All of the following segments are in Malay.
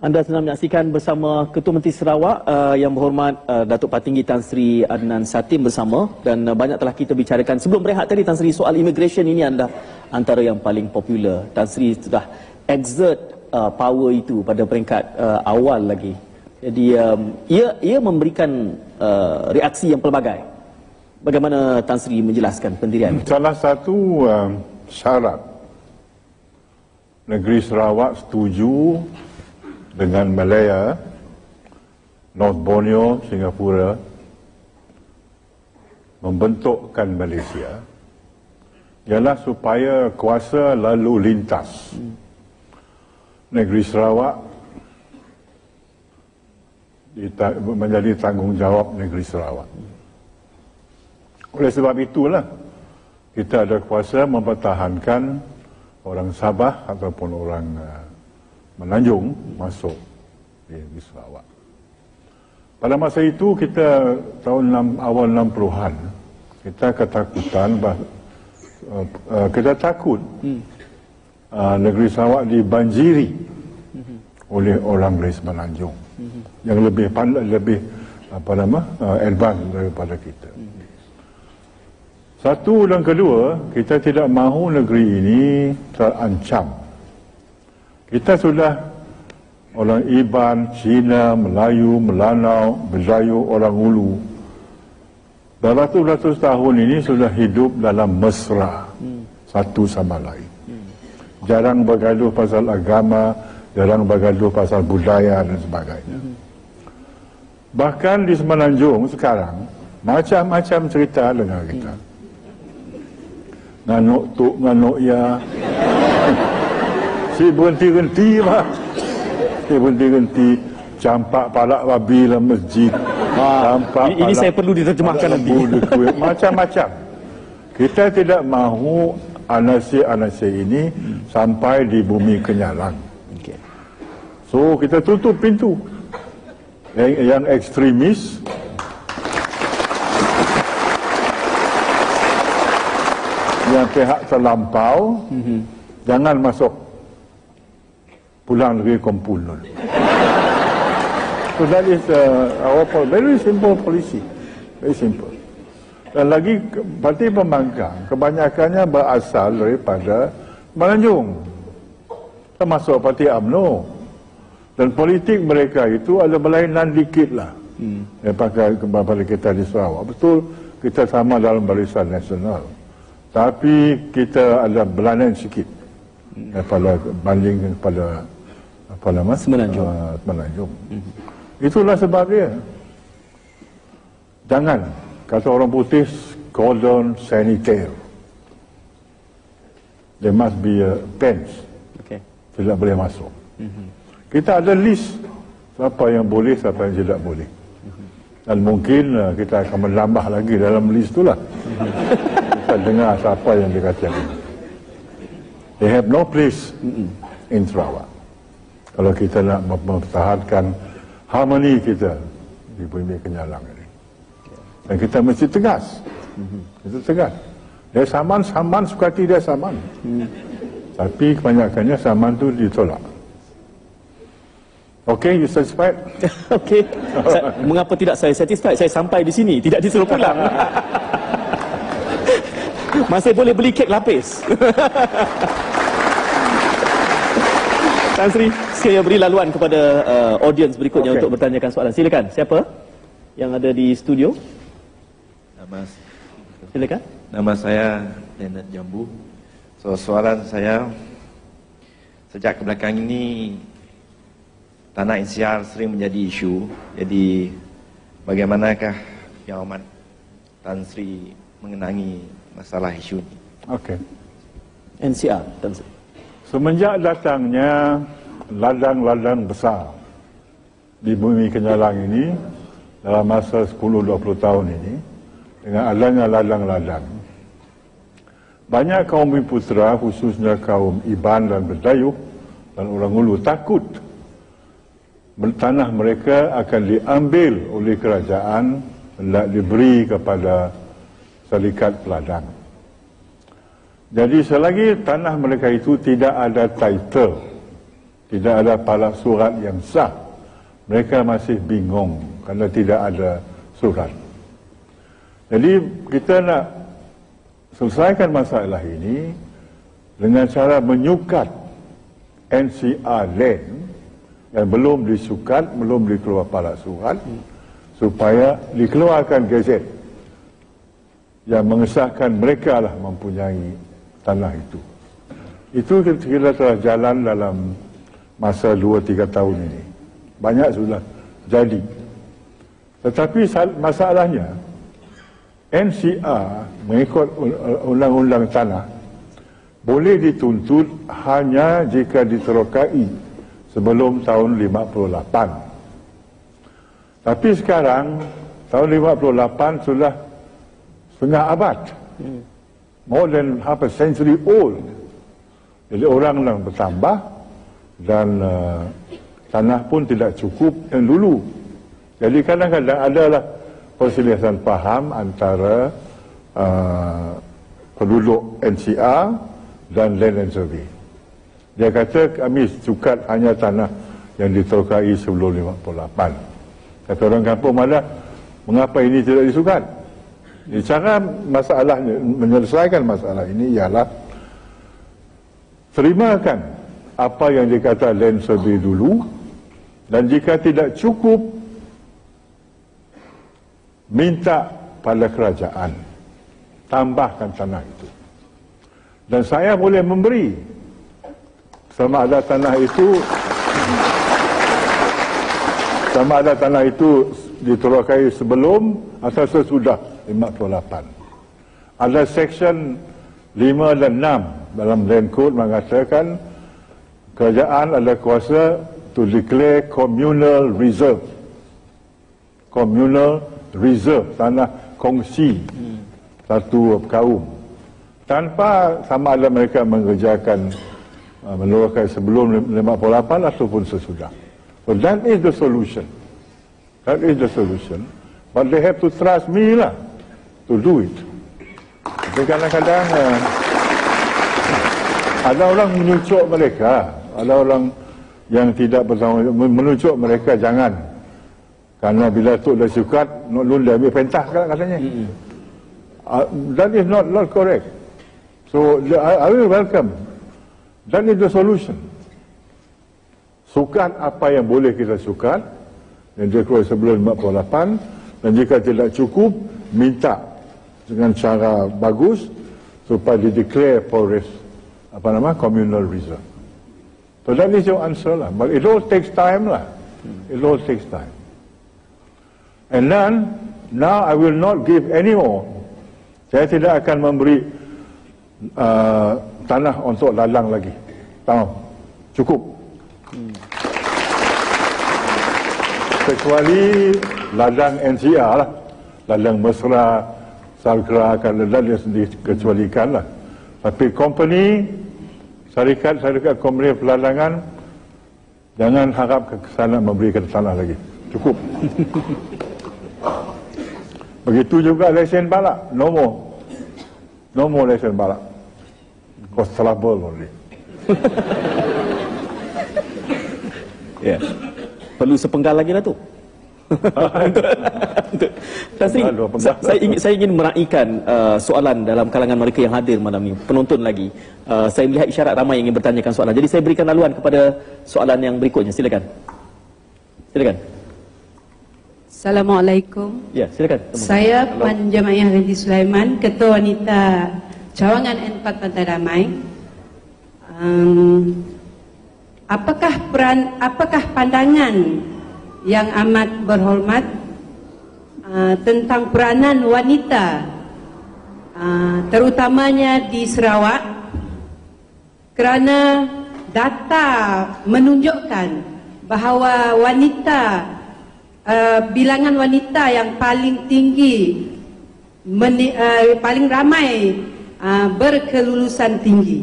Anda sedang menyaksikan bersama Ketua Menteri Sarawak yang berhormat Datuk Patinggi Tan Sri Adnan Satim bersama, dan banyak telah kita bicarakan sebelum berehat tadi. Tan Sri, soal immigration ini anda antara yang paling popular. Tan Sri sudah exert power itu pada peringkat awal lagi. Jadi ia memberikan reaksi yang pelbagai. Bagaimana Tan Sri menjelaskan pendirian? Salah satu syarat negeri Sarawak setuju dengan Malaya, North Borneo, Singapura membentukkan Malaysia ialah supaya kuasa lalu lintas negeri Sarawak menjadi tanggungjawab negeri Sarawak. Oleh sebab itulah kita ada kuasa mempertahankan orang Sabah ataupun orang Menanjung masuk di Sarawak. Pada masa itu kita awal 60-an kita ketakutan kita takut negeri Sarawak dibanjiri oleh orang dari Semenanjung yang lebih advance daripada kita. Satu dan kedua, kita tidak mahu negeri ini terancam. Kita sudah orang Iban, Cina, Melayu, Melanau, Melayu, orang Ulu beratus-ratus tahun ini sudah hidup dalam mesra satu sama lain. Jarang bergaduh pasal agama, jarang bergaduh pasal budaya dan sebagainya. Bahkan di Semenanjung sekarang macam-macam cerita dengar kita. Nganuk tuk, nganuk ya. Si berhenti-henti lah. Si berhenti-henti. Campak palak babi dalam masjid. Ini saya perlu diterjemahkan nanti. Macam-macam. Kita tidak mahu anasir-anasir ini sampai di bumi Kenyalang. So kita tutup pintu. Yang ekstremis yang pihak terlampau jangan masuk pulang negeri Kompulun. So that is our very simple policy. Very simple. Dan lagi parti pembangkang kebanyakannya berasal daripada Menanjung, termasuk parti UMNO. Dan politik mereka itu ada berlainan dikit lah daripada kita di Sarawak. Betul kita sama dalam barisan nasional, tapi kita ada berlainan sikit daripada banding kepada Semenanjung. Itulah sebab dia. Jangan kata orang putih cordon sanitaire. There must be a fence. Tidak boleh masuk. Kita ada list siapa yang boleh, siapa yang tidak boleh. Dan mungkin kita akan menambah lagi dalam list itulah. Kita dengar siapa yang dikatakan. They have no place in Sarawak. Kalau kita nak mempertahankan harmoni kita di bumi Kenyalang ini. Dan kita mesti tegas. Kita tegas. Dia saman suka tidak saman. Tapi kebanyakannya saman tu ditolak. Okay, you satisfied? Okay. Mengapa tidak saya satisfied? Saya sampai di sini, tidak disuruh pulang. Masih boleh beli kek lapis. Tan Sri, saya beri laluan kepada audiens berikutnya untuk bertanyakan soalan. Silakan. Siapa yang ada di studio? Silakan. Nama saya Leonard Jambu. So, soalan saya, sejak kebelakang ini Tanah NCR sering menjadi isu. Jadi bagaimanakah Yang Amat Tan Sri mengenangi masalah isu ini? Okey. NCR, Tan Sri. Semenjak datangnya ladang-ladang besar di bumi Kenyalang ini dalam masa 10-20 tahun ini, dengan adanya ladang-ladang, banyak kaum bumi putera, khususnya kaum Iban dan Berdayuh dan orang Ulu takut tanah mereka akan diambil oleh kerajaan dan diberi kepada syarikat peladang. Jadi selagi tanah mereka itu tidak ada title, tidak ada palak surat yang sah. Mereka masih bingung kerana tidak ada surat. Jadi kita nak selesaikan masalah ini dengan cara menyukat NCR land yang belum disukat, belum dikeluar palak surat, supaya dikeluarkan gazet yang mengesahkan mereka lah mempunyai tanah itu. Itu kita telah jalan dalam masa 2-3 tahun ini. Banyak sudah jadi. Tetapi masalahnya, NCR mengikut undang-undang tanah boleh dituntut hanya jika diterokai sebelum tahun 58. Tapi sekarang, tahun 58 sudah setengah abad. More than half a century old. Jadi orang yang bertambah dan tanah pun tidak cukup yang dulu. Jadi kadang-kadang adalah perselisihan faham antara penduduk NCR dan Land and Survey. Dia kata kami sukat hanya tanah yang diterokai sebelum 58. Kata orang kampung malah, mengapa ini tidak disukat? Cara masalahnya, menyelesaikan masalah ini ialah terimakan apa yang dikata Land Survey dulu, dan jika tidak cukup, minta pada kerajaan tambahkan tanah itu. Dan saya boleh memberi sama ada tanah itu diterokai sebelum atau sesudah 58. Ada section 5 dan 6 dalam Land Code mengatakan kerajaan ada kuasa to declare communal reserve. Communal reserve, tanah kongsi satu kaum, tanpa sama ada mereka mengerjakan menerokai sebelum 58 ataupun sesudah. So that is the solution. That is the solution. But they have to trust me lah to do it. Jadi kadang-kadang ada orang menunjuk mereka, ada orang yang tidak bertanggungjawab menunjuk mereka jangan. Karena bila Tok dah sukat, Lun dia ambil pentah katanya. That is not correct. So I will welcome. That is the solution. Sukat apa yang boleh kita sukat, yang dia keluar sebelum 58, dan jika tidak cukup, minta dengan cara bagus supaya di-declare forest, communal reserve. So that is your answer lah. But it all takes time lah. It all takes time. And then, now I will not give any more. Saya tidak akan memberi tanah untuk lalang lagi. Tahu? Cukup. Kecuali ladang NCR lah. Ladang Mesra, Salkra, ladang yang dikecualikan lah. Tapi company, syarikat company peladangan, jangan harap ke sana memberikan tanah lagi. Cukup. Begitu juga lesen balak, no more lesen balak. Cost trouble only. Ya. Perlu sepenggal lagi lah tu. Tan Sri, saya ingin meraihkan soalan dalam kalangan mereka yang hadir malam ini, penonton lagi. Saya melihat isyarat ramai yang ingin bertanyakan soalan. Jadi saya berikan laluan kepada soalan yang berikutnya. Silakan. Assalamualaikum. Ya, silakan. Saya Puan Jamaiyah Haji Sulaiman, Ketua Wanita Cawangan N4 Pantai Damai. Apakah pandangan yang amat berhormat tentang peranan wanita, terutamanya di Sarawak, kerana data menunjukkan bahawa bilangan wanita yang paling tinggi, paling ramai berkelulusan tinggi.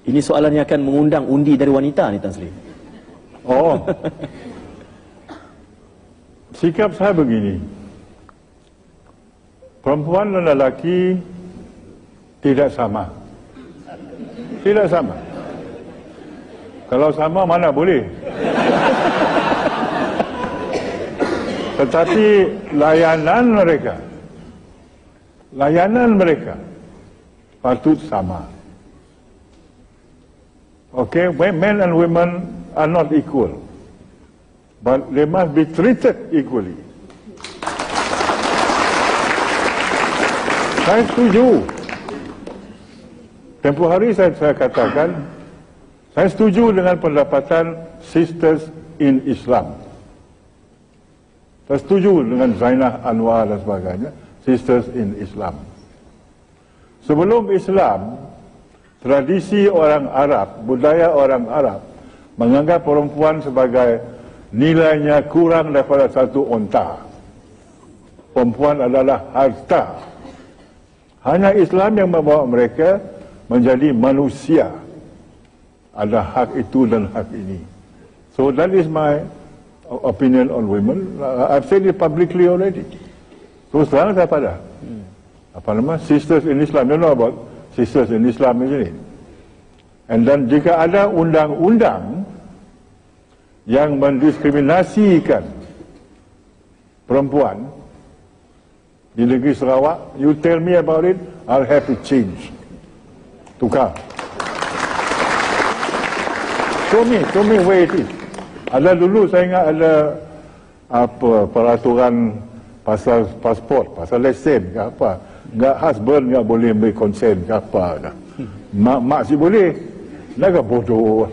Ini soalan yang akan mengundang undi dari wanita ni, Tan Sri. Oh. Sikap saya begini. Perempuan dan lelaki tidak sama. Tidak sama. Kalau sama mana boleh. Tetapi layanan mereka patut sama. Okay, men and women are not equal, but they must be treated equally. Saya setuju. Tempoh hari saya katakan, saya setuju dengan pendapatan Sisters in Islam. Saya setuju dengan Zainah Anwar dan sebagainya, Sisters in Islam. Sebelum Islam, tradisi orang Arab, budaya orang Arab menganggap perempuan sebagai nilainya kurang daripada satu unta. Perempuan adalah harta. Hanya Islam yang membawa mereka menjadi manusia. Ada hak itu dan hak ini. So that is my opinion on women. I've said it publicly already. So sekarang saya pada. Sisters in Islam. You know about Sisters in Islam, isn't it? And then jika ada undang-undang yang mendiskriminasikan perempuan di negeri Sarawak, you tell me about it, I'll have to change. Tukar. Show me where it is. Ada dulu saya ingat ada peraturan pasal pasport, pasal lesen ke apa. Enggak husband enggak boleh ambil konsen ke apa. Mak si boleh. Naga bodoh.